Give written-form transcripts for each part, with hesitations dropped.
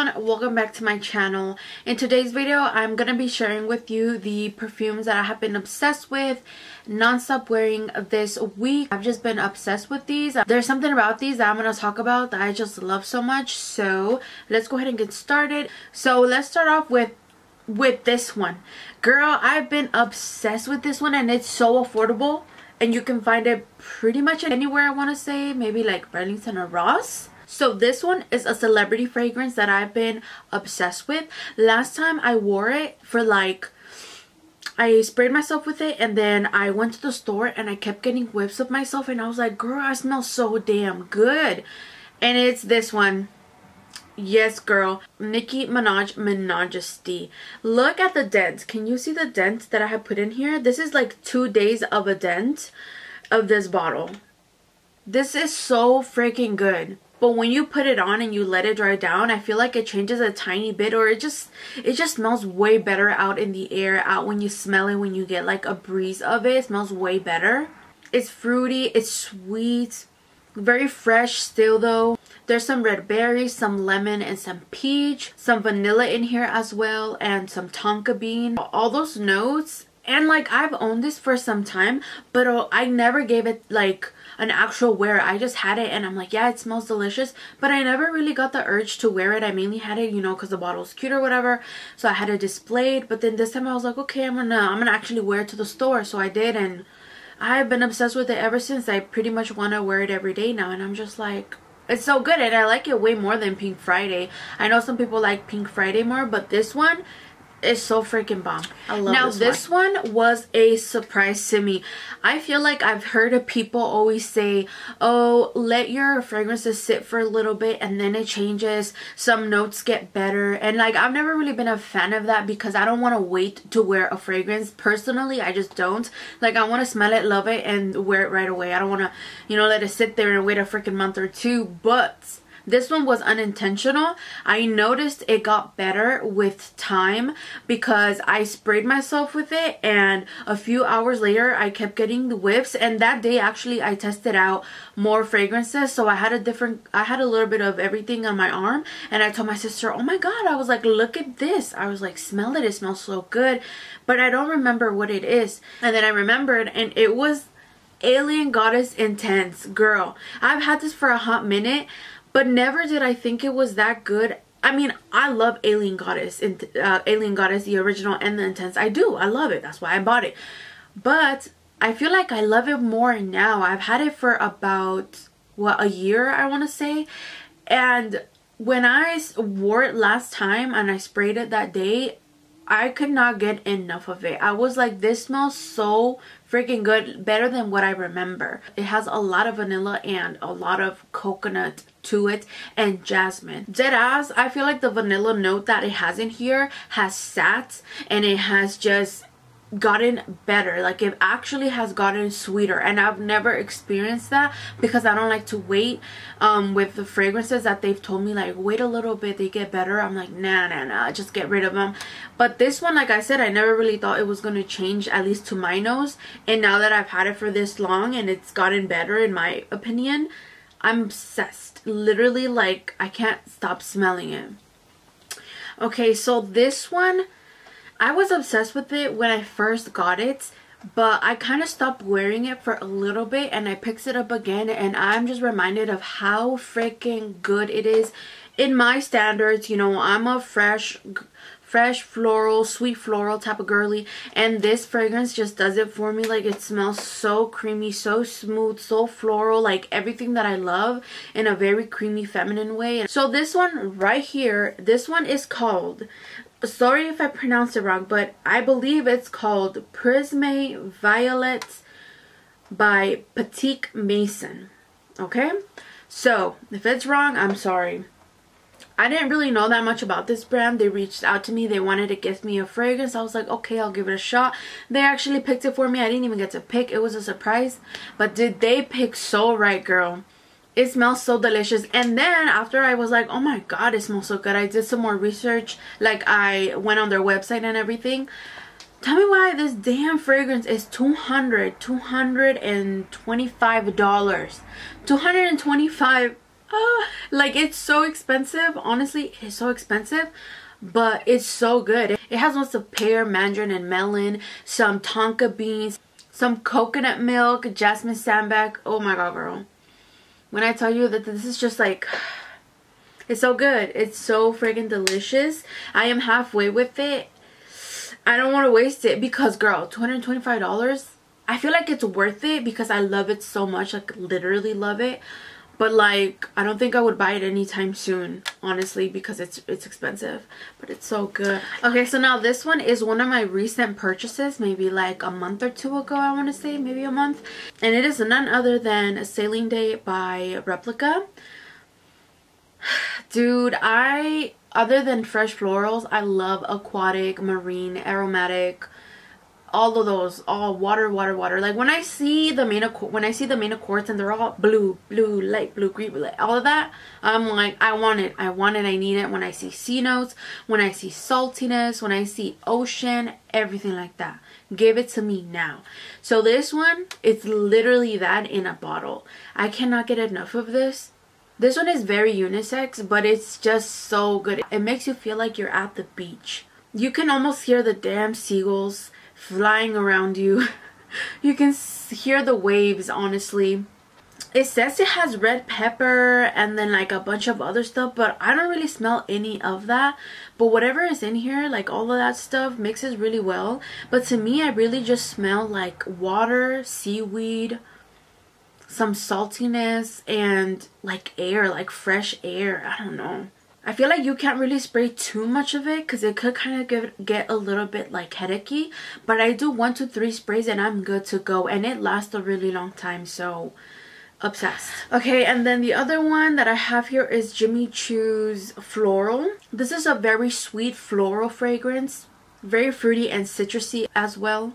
everyone, welcome back to my channel. In today's video I'm gonna be sharing with you the perfumes that I have been obsessed with, non-stop wearing this week. I've just been obsessed with these. There's something about these that I'm gonna talk about that I just love so much, so let's go ahead and get started. So let's start off with this one. Girl, I've been obsessed with this one and it's so affordable and you can find it pretty much anywhere. I want to say maybe like Burlington or Ross. So this one is a celebrity fragrance that I've been obsessed with. Last time I wore it for like, I sprayed myself with it and then I went to the store and I kept getting whiffs of myself and I was like, girl, I smell so damn good. And it's this one. Yes, girl. Nicki Minaj Majesty. Look at the dent. Can you see the dent that I have put in here? This is like 2 days of a dent of this bottle. This is so freaking good. But when you put it on and you let it dry down, I feel like it changes a tiny bit, or it just smells way better out in the air, out when you smell it, when you get like a breeze of it. It smells way better. It's fruity, it's sweet, very fresh still though. There's some red berries, some lemon, and some peach, some vanilla in here as well, and some tonka bean. All those notes. And like, I've owned this for some time, but I never gave it like an actual wear. I just had it and I'm like, yeah, it smells delicious, but I never really got the urge to wear it. I mainly had it, you know, because the bottle's cute or whatever, so I had it displayed. But then this time I was like, okay, I'm gonna actually wear it to the store. So I did, and I've been obsessed with it ever since. I pretty much want to wear it every day now, and I'm just like, it's so good. And I like it way more than Pink Friday. I know some people like Pink Friday more, but this one is so freaking bomb. I love this one was a surprise to me. I feel like I've heard of people always say, oh, let your fragrances sit for a little bit and then it changes, some notes get better. And like, I've never really been a fan of that because I don't want to wait to wear a fragrance. Personally, I just don't. Like, I want to smell it, love it, and wear it right away. I don't want to, you know, let it sit there and wait a freaking month or two. But this one was unintentional. I noticed it got better with time because I sprayed myself with it, and a few hours later I kept getting the whiffs. And that day actually I tested out more fragrances, so I had a little bit of everything on my arm, and I told my sister, oh my god, I was like, look at this. I was like, smell it, it smells so good, but I don't remember what it is. And then I remembered, and it was Alien Goddess Intense. Girl, I've had this for a hot minute, but never did I think it was that good. I mean, I love Alien Goddess, the original and the Intense. I do. I love it. That's why I bought it. But I feel like I love it more now. I've had it for about, what, a year, I want to say. And when I wore it last time and I sprayed it that day, I could not get enough of it. I was like, this smells so freaking good, better than what I remember. It has a lot of vanilla and a lot of coconut to it, and jasmine. Deadass, I feel like the vanilla note that it has in here has sat, and it has just gotten better. Like, it actually has gotten sweeter, and I've never experienced that because I don't like to wait with the fragrances that they've told me, like, wait a little bit, they get better. I'm like, nah, just get rid of them. But this one, like I said, I never really thought it was going to change, at least to my nose. And now that I've had it for this long and it's gotten better in my opinion, I'm obsessed. Literally, like, I can't stop smelling it. Okay, so this one, I was obsessed with it when I first got it, but I kind of stopped wearing it for a little bit and I picked it up again, and I'm just reminded of how freaking good it is in my standards. You know, I'm a fresh floral, sweet floral type of girly, and this fragrance just does it for me. Like, it smells so creamy, so smooth, so floral, like everything that I love in a very creamy feminine way. So this one right here, this one is called, sorry if I pronounced it wrong, but I believe it's called Prisme Violet by Petite Mason. Okay, so if it's wrong, I'm sorry. I didn't really know that much about this brand. They reached out to me. They wanted to gift me a fragrance. I was like, okay, I'll give it a shot. They actually picked it for me. I didn't even get to pick. It was a surprise. But did they pick so right, girl. It smells so delicious. And then after I was like, oh my god, it smells so good, I did some more research. Like, I went on their website and everything. Tell me why this damn fragrance is $225. $225. Like, it's so expensive. Honestly, it's so expensive, but it's so good. It has lots of pear, mandarin, and melon, some tonka beans, some coconut milk, jasmine sandbag. Oh my god, girl. When I tell you that this is just like, it's so good. It's so friggin' delicious. I am halfway with it. I don't want to waste it because, girl, $225. I feel like it's worth it because I love it so much. Like, literally love it. But like, I don't think I would buy it anytime soon, honestly, because it's expensive, but it's so good. Okay, so now this one is one of my recent purchases, maybe like a month or two ago, I want to say, maybe a month. And it is none other than Sailing Day by Replica. Dude, other than fresh florals, I love aquatic, marine, aromatic, all of those, all water. Like, when I see the main accords and they're all blue, light blue, green, all of that, I'm like, I want it, I need it. When I see sea notes, when I see saltiness, when I see ocean, everything like that, give it to me now. So this one, it's literally that in a bottle. I cannot get enough of this. This one is very unisex, but it's just so good. It makes you feel like you're at the beach. You can almost hear the damn seagulls flying around you. You can hear the waves, honestly. It says it has red pepper and then like a bunch of other stuff, but I don't really smell any of that. But whatever is in here, like all of that stuff, mixes really well. But to me, I really just smell like water, seaweed, some saltiness, and like air, like fresh air. I don't know. I feel like you can't really spray too much of it because it could kind of get a little bit like headachy. But I do 1 to 3 sprays and I'm good to go. And it lasts a really long time, so obsessed. Okay, and then the other one that I have here is Jimmy Choo's Floral. This is a very sweet floral fragrance. Very fruity and citrusy as well.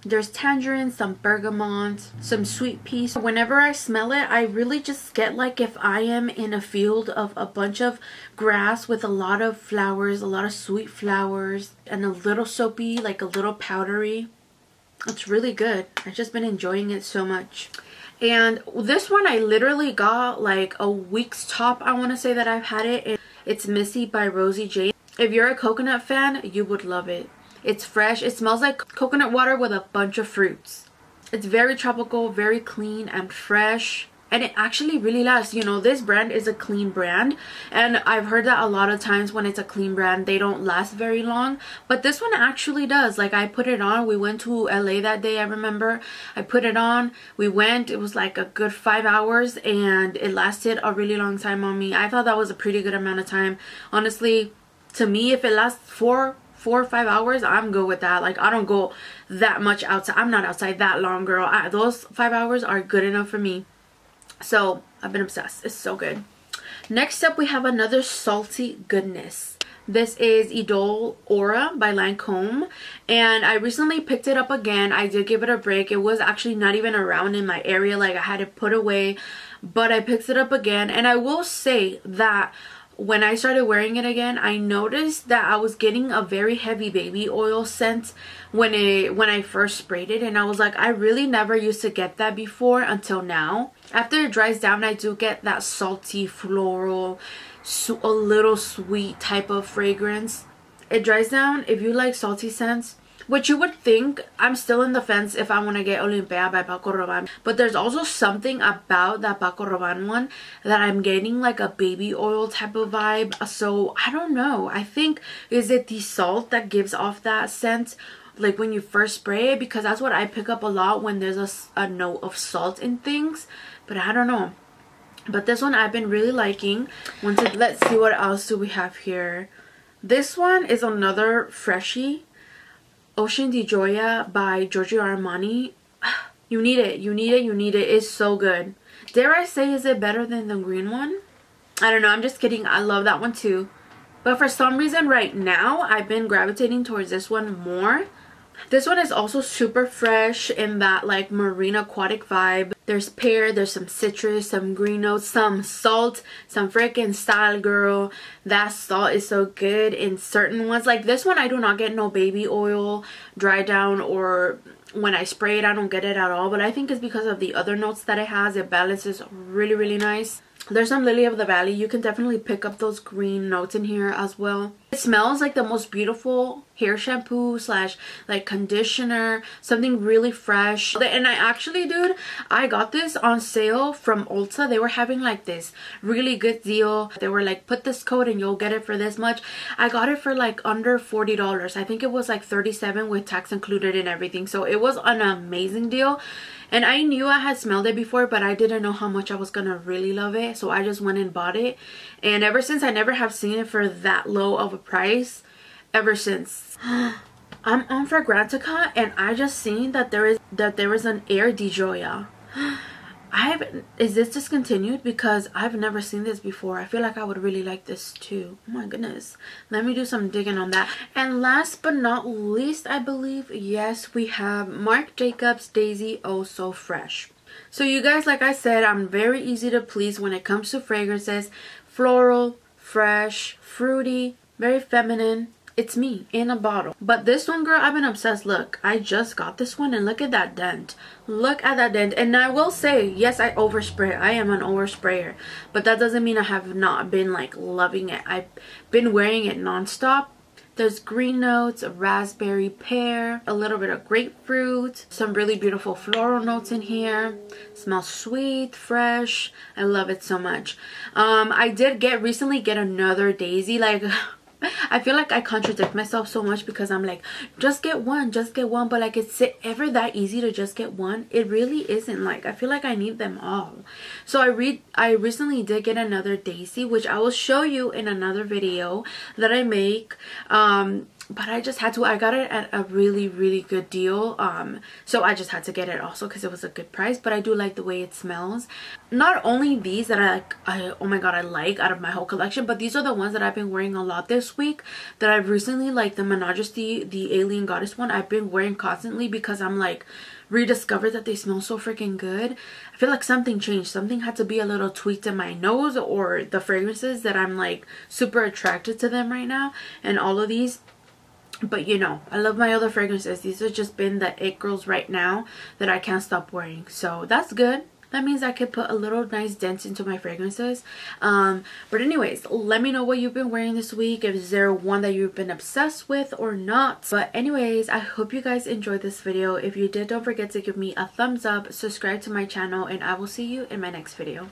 There's tangerine, some bergamot, some sweet peas. Whenever I smell it, I really just get like if I am in a field of a bunch of grass with a lot of flowers, a lot of sweet flowers, and a little soapy, like a little powdery. It's really good. I've just been enjoying it so much. And this one I literally got like a week's top, I want to say, that I've had it. It's Missy by Rosie Jane. If you're a coconut fan, you would love it. It's fresh. It smells like coconut water with a bunch of fruits. It's very tropical, very clean and fresh. And it actually really lasts. You know, this brand is a clean brand. And I've heard that a lot of times when it's a clean brand, they don't last very long. But this one actually does. Like, I put it on. We went to LA that day, I remember. I put it on. We went. It was like a good 5 hours. And it lasted a really long time on me. I thought that was a pretty good amount of time. Honestly, to me, if it lasts 4 or 5 hours, I'm good with that. Like, I don't go that much outside. I'm not outside that long, girl. Those 5 hours are good enough for me. So I've been obsessed. It's so good. Next up, we have another salty goodness. This is Idole Aura by Lancome, and I recently picked it up again. I did give it a break. It was actually not even around in my area. Like, I had it put away, but I picked it up again. And I will say that when I started wearing it again, I noticed that I was getting a very heavy baby oil scent when I first sprayed it, and I was like, I really never used to get that before until now. After it dries down, I do get that salty, floral, a little sweet type of fragrance. It dries down. If you like salty scents, which you would think, I'm still in the fence if I want to get Olympia by Paco Rabanne. But there's also something about that Paco Rabanne one that I'm getting like a baby oil type of vibe. So I don't know. I think, is it the salt that gives off that scent like when you first spray it? Because that's what I pick up a lot when there's a note of salt in things. But I don't know. But this one I've been really liking. Let's see what else do we have here. This one is another freshie. Ocean di Gioia by Giorgio Armani. You need it. You need it. You need it. It's so good. Dare I say, is it better than the green one? I don't know. I'm just kidding. I love that one too. But for some reason right now, I've been gravitating towards this one more. This one is also super fresh in that like marine aquatic vibe. There's pear, there's some citrus, some green notes, some salt, some freaking style, girl. That salt is so good in certain ones. Like this one, I do not get no baby oil dry down, or when I spray it, I don't get it at all. But I think it's because of the other notes that it has. It balances really, really nice. There's some Lily of the Valley. You can definitely pick up those green notes in here as well. It smells like the most beautiful hair shampoo slash like conditioner, something really fresh. And I actually, dude, I got this on sale from Ulta. They were having like this really good deal. They were like, put this code and you'll get it for this much. I got it for like under $40. I think it was like $37 with tax included and everything. So it was an amazing deal. And I knew I had smelled it before, but I didn't know how much I was gonna really love it. So I just went and bought it. And ever since, I never have seen it for that low of a price. Ever since. I'm on Fragrantica and I just seen that there is an Air de Joya. Is this discontinued? Because I've never seen this before. I feel like I would really like this too. Oh my goodness. Let me do some digging on that. And last but not least, I believe, yes, we have Marc Jacobs Daisy Oh So Fresh. So you guys, like I said, I'm very easy to please when it comes to fragrances. Floral, fresh, fruity, very feminine. It's me in a bottle. But this one, girl, I've been obsessed. Look, I just got this one and look at that dent. Look at that dent. And I will say, yes, I overspray. I am an oversprayer. But that doesn't mean I have not been like loving it. I've been wearing it nonstop. There's green notes, raspberry, pear, a little bit of grapefruit, some really beautiful floral notes in here. Smells sweet, fresh. I love it so much. I did recently get another Daisy. Like, I feel like I contradict myself so much because I'm like, just get one. But like, it's ever that easy to just get one? It really isn't. Like, I feel like I need them all. So I recently did get another Daisy, which I will show you in another video that I make. But I just had to. I got it at a really, really good deal. So I just had to get it also because it was a good price. But I do like the way it smells. Not only these that oh my god, I like out of my whole collection, but these are the ones that I've been wearing a lot this week. That I've recently, like the Majesty, the Alien Goddess one, I've been wearing constantly because I'm like rediscovered that they smell so freaking good. I feel like something changed. Something had to be a little tweaked in my nose or the fragrances that I'm like super attracted to them right now. And all of these. But you know, I love my other fragrances. These have just been the it girls right now that I can't stop wearing. So that's good. That means I could put a little nice dent into my fragrances. But anyways, let me know what you've been wearing this week. If there one that you've been obsessed with or not. But anyways, I hope you guys enjoyed this video. If you did, don't forget to give me a thumbs up, subscribe to my channel, and I will see you in my next video.